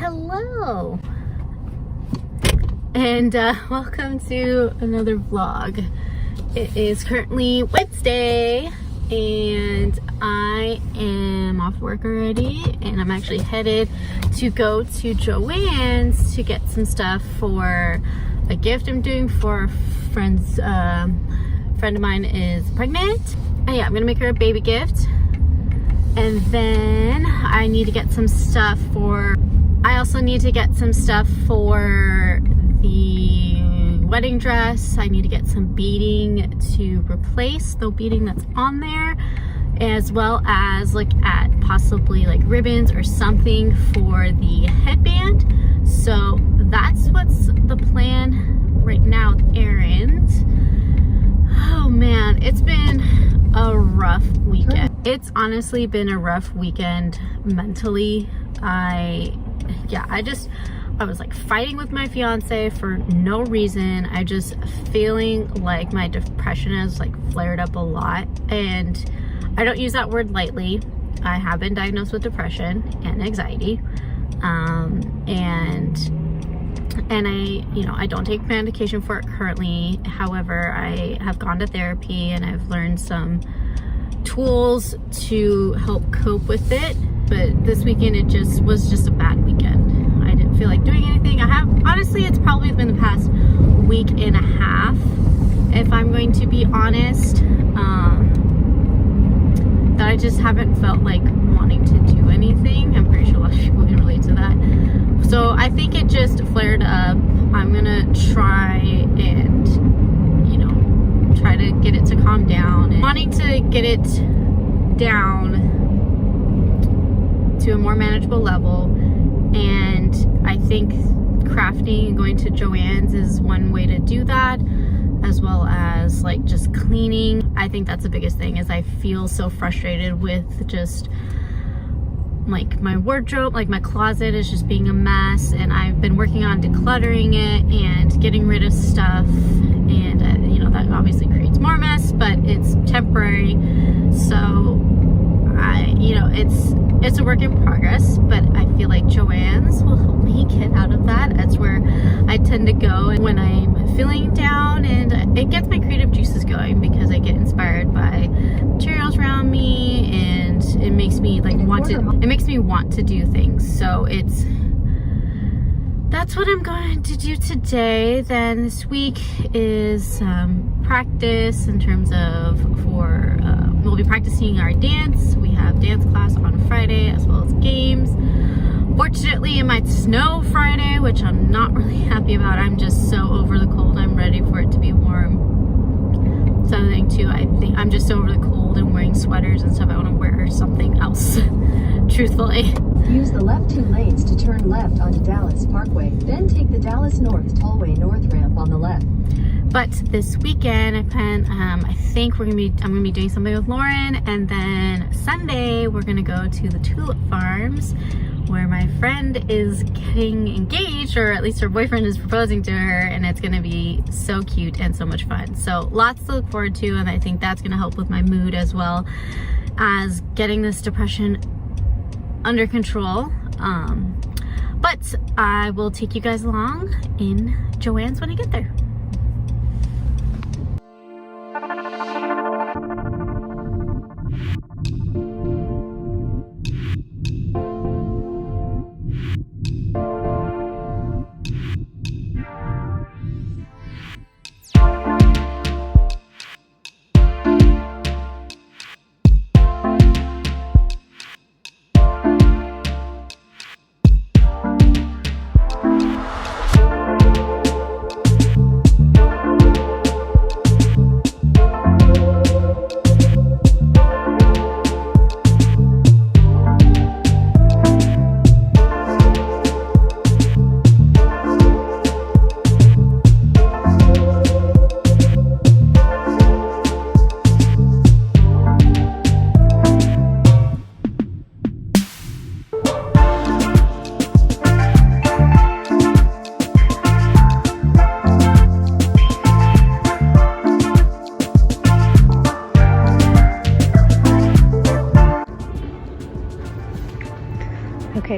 Hello and welcome to another vlog. It is currently Wednesday and I am off work already, and I'm actually headed to go to Joann's to get some stuff for a gift I'm doing for a friend of mine is pregnant. And yeah, I'm gonna make her a baby gift, and then I need to get some stuff for I also need to get some stuff for the wedding dress. I need to get some beading to replace the beading that's on there, as well as look at possibly like ribbons or something for the headband. So that's what's the plan right now with errands. Oh man, it's been a rough weekend. It's honestly been a rough weekend mentally. I was like fighting with my fiance for no reason. I just feeling like my depression has like flared up a lot, and I don't use that word lightly. I have been diagnosed with depression and anxiety, and I don't take medication for it currently. However, I have gone to therapy and I've learned some tools to help cope with it. But this weekend it was just a bad weekend. I didn't feel like doing anything. Honestly, it's probably been the past week and a half, if I'm going to be honest, that I just haven't felt like wanting to do anything. I'm pretty sure a lot of people can relate to that. So I think it just flared up. I'm gonna try and, try to get it to calm down. And wanting to get it down to a more manageable level, and I think crafting and going to Joann's is one way to do that, as well as like just cleaning. I think that's the biggest thing, is I feel so frustrated with just like my wardrobe, like my closet is just being a mess, and I've been working on decluttering it and getting rid of stuff, and that obviously creates more mess, but it's temporary. So it's a work in progress, but I feel like Joann's will help me get out of that. That's where I tend to go when I'm feeling down, and it gets my creative juices going because I get inspired by materials around me, and it makes me like want to do things. So that's what I'm going to do today. Then this week is practice in terms of we'll be practicing our dance. We have dance class on Friday as well as games. Fortunately, it might snow Friday, which I'm not really happy about. I'm just so over the cold. I'm ready for it to be warm. Something too, I think I'm just so over the cold and wearing sweaters and stuff. I want to wear something else, truthfully. Use the left 2 lanes to turn left onto Dallas Parkway, then take the Dallas North Tollway North ramp on the left. But this weekend, I plan, I think I'm gonna be doing something with Lauren, and then Sunday we're gonna go to the Tulip Farms, where my friend is getting engaged, or at least her boyfriend is proposing to her, and it's gonna be so cute and so much fun. So lots to look forward to, and I think that's gonna help with my mood as well as getting this depression under control. But I will take you guys along in Joann's when I get there.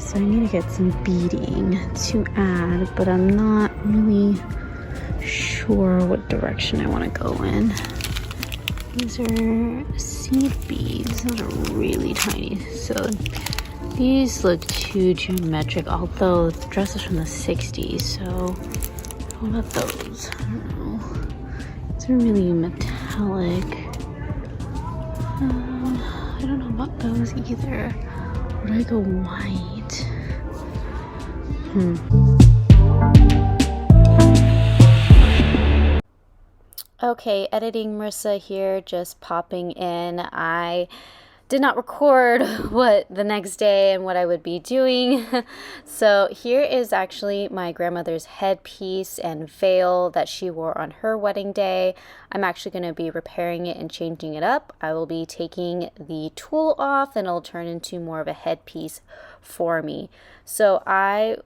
so I need to get some beading to add, but I'm not really sure what direction I want to go in. These are seed beads. Those are really tiny. So these look too geometric, although the dress is from the 60s, so what about those? I don't know. These are really metallic. I don't know about those either. Or do I go white? Okay, editing Marissa here, just popping in. I did not record what the next day and what I would be doing. So here is actually my grandmother's headpiece and veil that she wore on her wedding day. I'm actually going to be repairing it and changing it up. I will be taking the tulle off and it'll turn into more of a headpiece for me. So I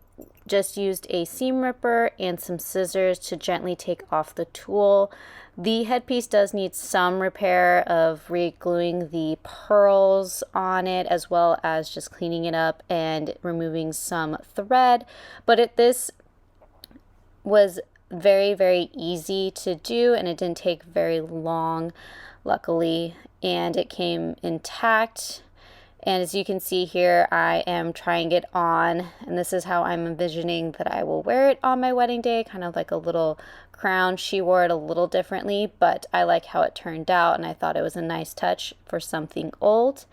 just used a seam ripper and some scissors to gently take off the tulle. The headpiece does need some repair of re-gluing the pearls on it, as well as just cleaning it up and removing some thread. But this was very, very easy to do, and it didn't take very long, luckily, and it came intact. And as you can see here, I am trying it on, and this is how I'm envisioning that I will wear it on my wedding day, kind of like a little crown. She wore it a little differently, but I like how it turned out, and I thought it was a nice touch for something old.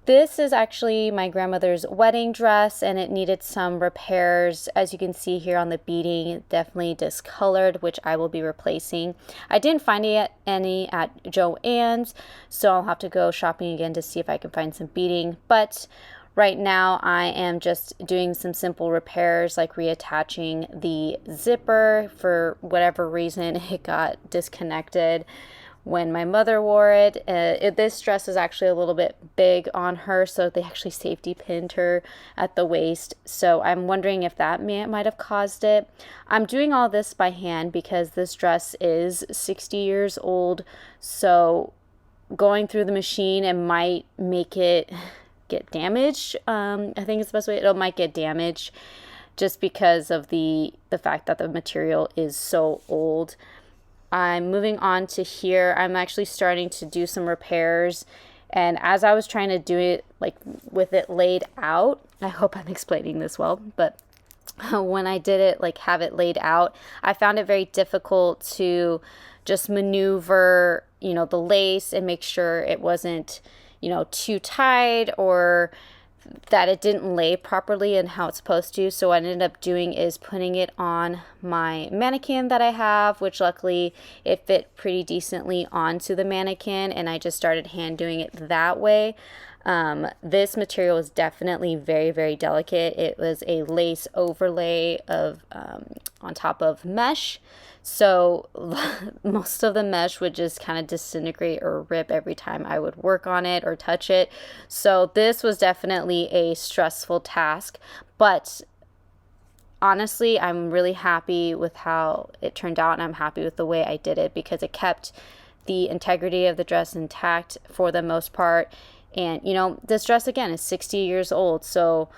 This is actually my grandmother's wedding dress, and it needed some repairs. As you can see here on the beading, definitely discolored, which I will be replacing. I didn't find any at Joann's, so I'll have to go shopping again to see if I can find some beading. But right now I am just doing some simple repairs, like reattaching the zipper. For whatever reason, it got disconnected when my mother wore it. This dress is actually a little bit big on her, so they actually safety pinned her at the waist. So I'm wondering if that might have caused it. I'm doing all this by hand because this dress is 60 years old, so going through the machine, it might make it get damaged. I think it's the best way. It might get damaged just because of the fact that the material is so old. I'm moving on to here. I'm actually starting to do some repairs, and as I was trying to do it like with it laid out, I hope I'm explaining this well, but when I did it, like have it laid out, I found it very difficult to just maneuver, the lace and make sure it wasn't, too tight or that it didn't lay properly and how it's supposed to. So what I ended up doing is putting it on my mannequin that I have, which luckily it fit pretty decently onto the mannequin, and I just started hand doing it that way. This material is definitely very, very delicate. It was a lace overlay of on top of mesh. So most of the mesh would just kind of disintegrate or rip every time I would work on it or touch it. So this was definitely a stressful task, but honestly, I'm really happy with how it turned out, and I'm happy with the way I did it because it kept the integrity of the dress intact for the most part. And, this dress, again, is 60 years old, so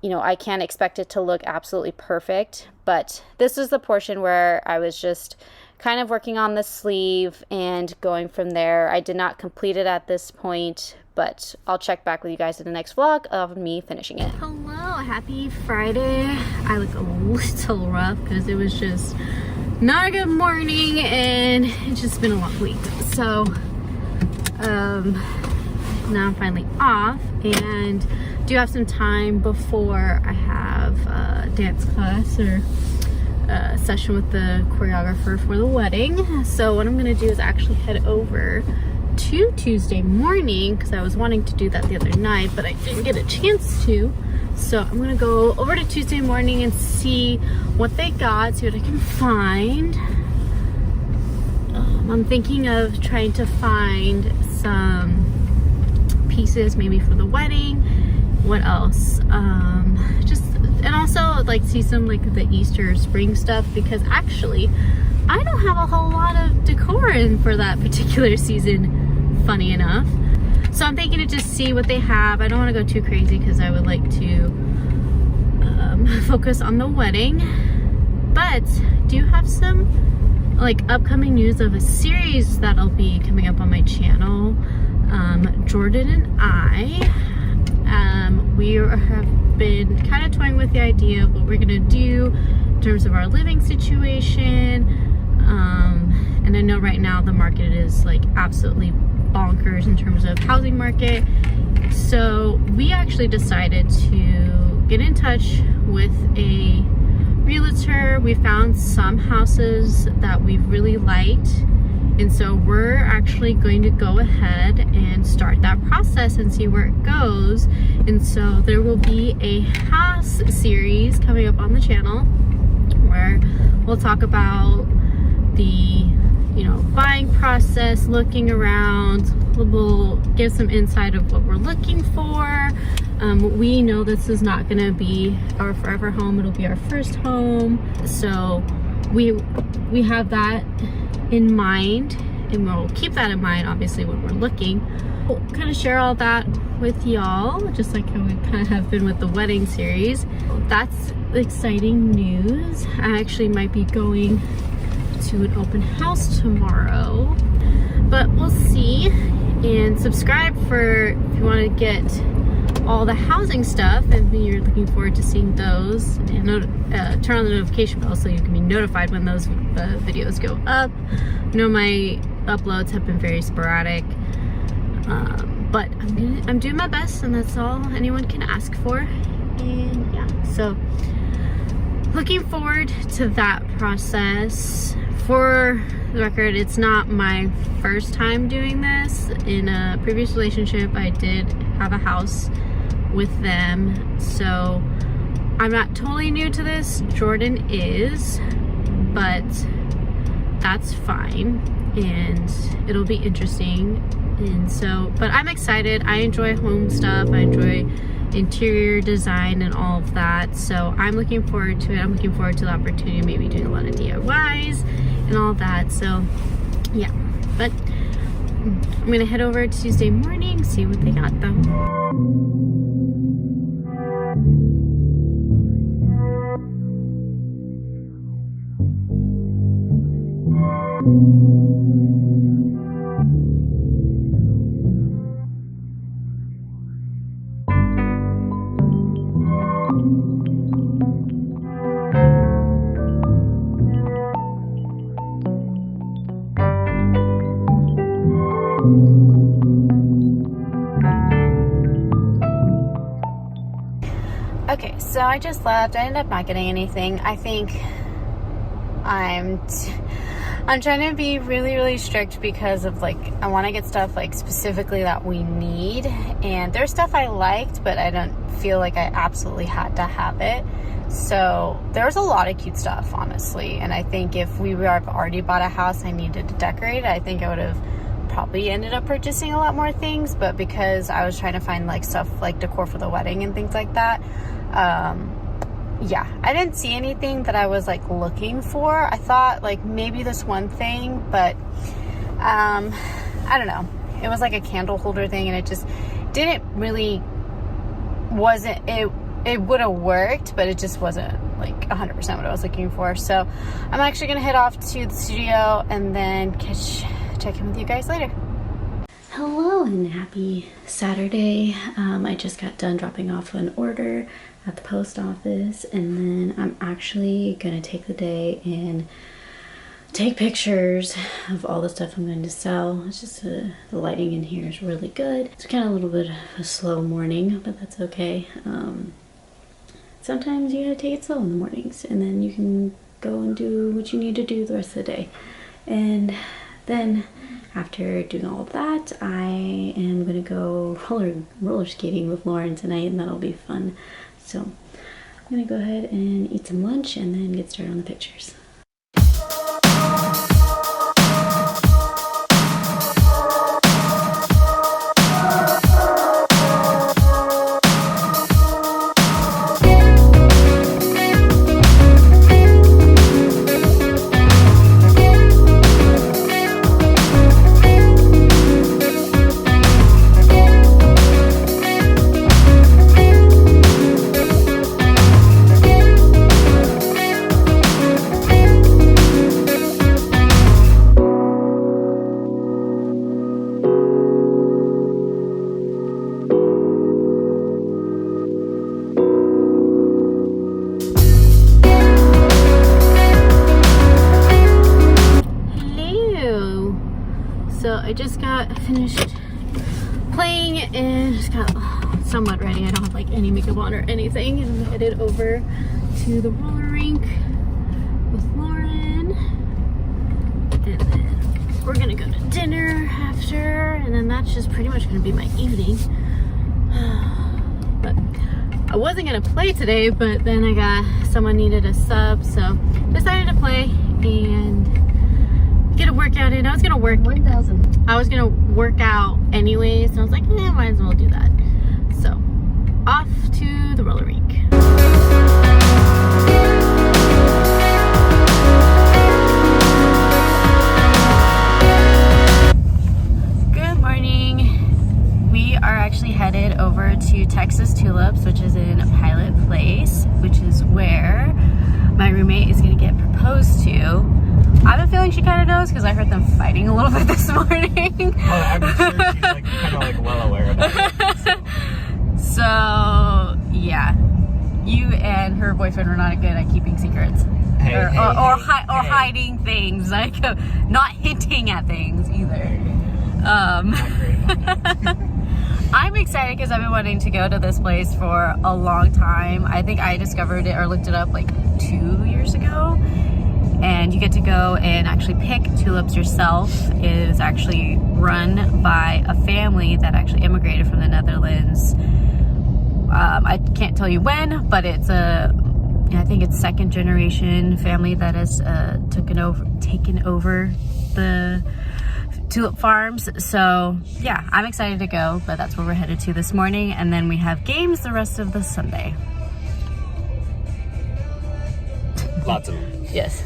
I can't expect it to look absolutely perfect, but this is the portion where I was just kind of working on the sleeve and going from there. I did not complete it at this point, but I'll check back with you guys in the next vlog of me finishing it. Hello, happy Friday. I look a little rough because it was just not a good morning and it's just been a long week. So, now I'm finally off and do have some time before I have a dance class or a session with the choreographer for the wedding. So what I'm gonna do is actually head over to Tuesday morning because I was wanting to do that the other night, but I didn't get a chance to. So I'm gonna go over to Tuesday morning and see what they got, see what I can find. I'm thinking of trying to find some pieces maybe for the wedding. What else? And also like see some like the Easter spring stuff, because actually I don't have a whole lot of decor in for that particular season, funny enough. So I'm thinking to just see what they have. I don't want to go too crazy because I would like to focus on the wedding, but do have some like upcoming news of a series that'll be coming up on my channel. Jordan and I, we have been kind of toying with the idea of what we're gonna do in terms of our living situation. And I know right now the market is like absolutely bonkers in terms of housing market. So we actually decided to get in touch with a realtor. We found some houses that we really liked, and so we're actually going to go ahead and start that process and see where it goes. And so there will be a house series coming up on the channel where we'll talk about the buying process, looking around. We'll give some insight of what we're looking for. We know this is not going to be our forever home. It'll be our first home. So we have that in mind, and we'll keep that in mind obviously when we're looking. We'll kind of share all that with y'all, just like how we kind of have been with the wedding series. That's exciting news. I actually might be going to an open house tomorrow, but we'll see. And subscribe for if you want to get all the housing stuff and you're looking forward to seeing those, and turn on the notification bell so you can be notified when those videos go up. I know my uploads have been very sporadic, but I'm doing my best, and that's all anyone can ask for. And yeah, so looking forward to that process. For the record, it's not my first time doing this. In a previous relationship, I did have a house with them, so I'm not totally new to this. Jordan is, but that's fine, and it'll be interesting. And so, but I'm excited. I enjoy home stuff. I enjoy interior design and all of that, so I'm looking forward to it. I'm looking forward to the opportunity, maybe doing a lot of DIYs and all that. So yeah, but I'm gonna head over Tuesday morning, see what they got though. Okay, so I just left. I ended up not getting anything. I think I'm trying to be really strict because of like, I want to get stuff like specifically that we need, and there's stuff I liked, but I don't feel like I absolutely had to have it. So there's a lot of cute stuff, honestly, and I think if we have already bought a house I needed to decorate, I think I would have probably ended up purchasing a lot more things. But because I was trying to find like stuff like decor for the wedding and things like that, yeah, I didn't see anything that I was like looking for. I thought like maybe this one thing, but I don't know, it was like a candle holder thing, and it just didn't really, it would have worked, but it just wasn't like 100% what I was looking for. So I'm actually gonna head off to the studio and then check in with you guys later. Hello and happy Saturday. I just got done dropping off an order at the post office, and then I'm actually gonna take the day and take pictures of all the stuff I'm going to sell. It's just the lighting in here is really good. It's kind of a little bit of a slow morning, but that's okay. Sometimes you gotta take it slow in the mornings, and then you can go and do what you need to do the rest of the day. And then after doing all of that, I am gonna go roller skating with Lauren tonight, and that'll be fun. So I'm gonna go ahead and eat some lunch and then get started on the pictures. I just got finished playing and just got somewhat ready. I don't have like any makeup on or anything, and I'm headed over to the roller rink with Lauren, and then we're gonna go to dinner after, and then that's just pretty much gonna be my evening. But I wasn't gonna play today, but then I got someone needed a sub, so decided to play and get a workout in. I was gonna work 1,000. I was gonna work out anyways, and I was like, might as well do that. So off to the roller rink. Good morning. We are actually headed over to Texas Tulips, which is in Pilot Place, which is where my roommate is gonna get proposed to. I have a feeling she kind of knows because I heard them fighting a little bit this morning. Oh, I'm sure she's like kind of like well aware of it. So yeah, you and her boyfriend were not good at keeping secrets, or hiding things, like not hinting at things either. I'm excited because I've been wanting to go to this place for a long time. I think I discovered it or looked it up like 2 years ago. And you get to go and actually pick tulips yourself. It is actually run by a family that actually immigrated from the Netherlands. I can't tell you when, but it's I think it's second generation family that has taken over the tulip farms. So yeah, I'm excited to go, but that's where we're headed to this morning. And then we have games the rest of the Sunday. Lots of them. Yes.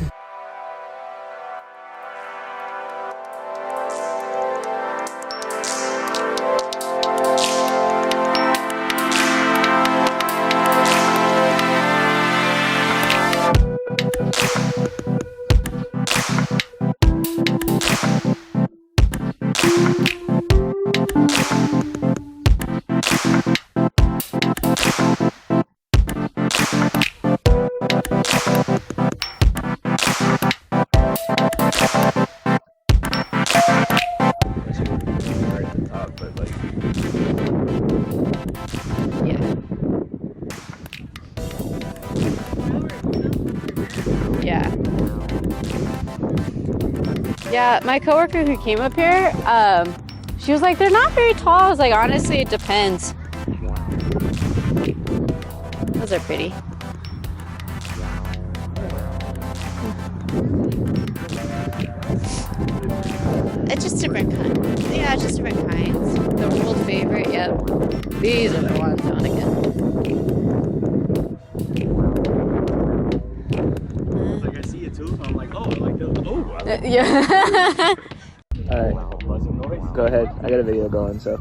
Yeah, my coworker who came up here, she was like, they're not very tall. I was like, honestly, it depends. Those are pretty. It's just different kinds. Yeah, it's just different kinds. The world favorite, yep. These are the ones on again. Like I see it too, I'm like, oh, I like those. Oh, I like Yeah. Alright, go ahead. I got a video going, so.